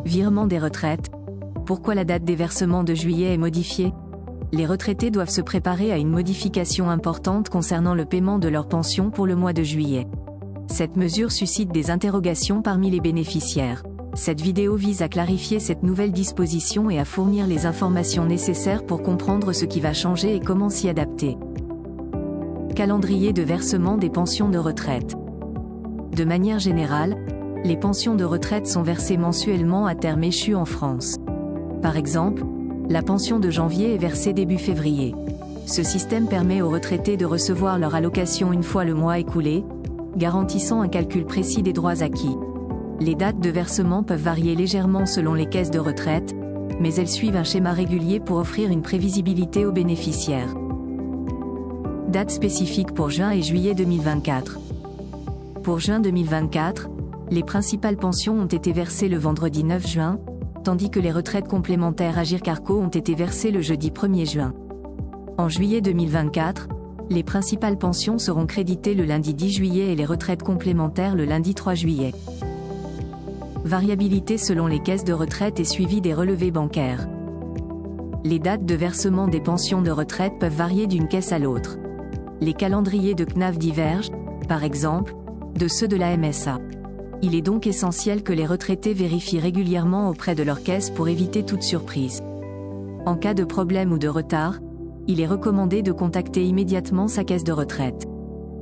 Virement des retraites. Pourquoi la date des versements de juillet est modifiée? Les retraités doivent se préparer à une modification importante concernant le paiement de leur pension pour le mois de juillet. Cette mesure suscite des interrogations parmi les bénéficiaires. Cette vidéo vise à clarifier cette nouvelle disposition et à fournir les informations nécessaires pour comprendre ce qui va changer et comment s'y adapter. Calendrier de versement des pensions de retraite. De manière générale, les pensions de retraite sont versées mensuellement à terme échu en France. Par exemple, la pension de janvier est versée début février. Ce système permet aux retraités de recevoir leur allocation une fois le mois écoulé, garantissant un calcul précis des droits acquis. Les dates de versement peuvent varier légèrement selon les caisses de retraite, mais elles suivent un schéma régulier pour offrir une prévisibilité aux bénéficiaires. Dates spécifiques pour juin et juillet 2024. Pour juin 2024, les principales pensions ont été versées le vendredi 9 juin, tandis que les retraites complémentaires Agirc-Arrco ont été versées le jeudi 1er juin. En juillet 2024, les principales pensions seront créditées le lundi 10 juillet et les retraites complémentaires le lundi 3 juillet. Variabilité selon les caisses de retraite et suivi des relevés bancaires. Les dates de versement des pensions de retraite peuvent varier d'une caisse à l'autre. Les calendriers de CNAV divergent, par exemple, de ceux de la MSA. Il est donc essentiel que les retraités vérifient régulièrement auprès de leur caisse pour éviter toute surprise. En cas de problème ou de retard, il est recommandé de contacter immédiatement sa caisse de retraite.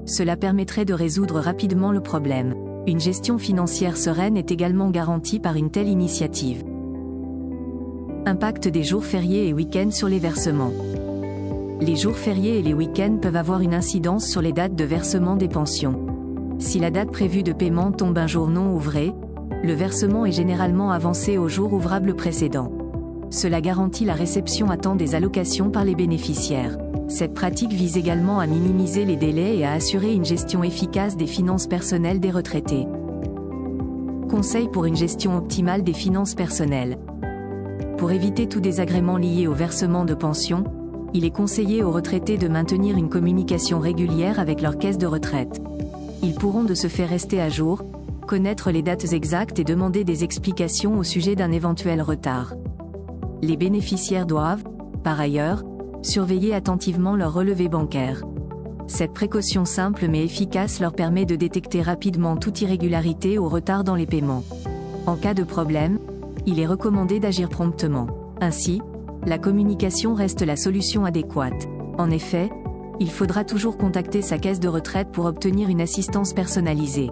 Cela permettrait de résoudre rapidement le problème. Une gestion financière sereine est également garantie par une telle initiative. Impact des jours fériés et week-ends sur les versements. Les jours fériés et les week-ends peuvent avoir une incidence sur les dates de versement des pensions. Si la date prévue de paiement tombe un jour non ouvré, le versement est généralement avancé au jour ouvrable précédent. Cela garantit la réception à temps des allocations par les bénéficiaires. Cette pratique vise également à minimiser les délais et à assurer une gestion efficace des finances personnelles des retraités. Conseils pour une gestion optimale des finances personnelles. Pour éviter tout désagrément lié au versement de pension, il est conseillé aux retraités de maintenir une communication régulière avec leur caisse de retraite. Ils pourront de ce fait rester à jour, connaître les dates exactes et demander des explications au sujet d'un éventuel retard. Les bénéficiaires doivent, par ailleurs, surveiller attentivement leur relevé bancaire. Cette précaution simple mais efficace leur permet de détecter rapidement toute irrégularité ou retard dans les paiements. En cas de problème, il est recommandé d'agir promptement. Ainsi, la communication reste la solution adéquate. En effet, il faudra toujours contacter sa caisse de retraite pour obtenir une assistance personnalisée.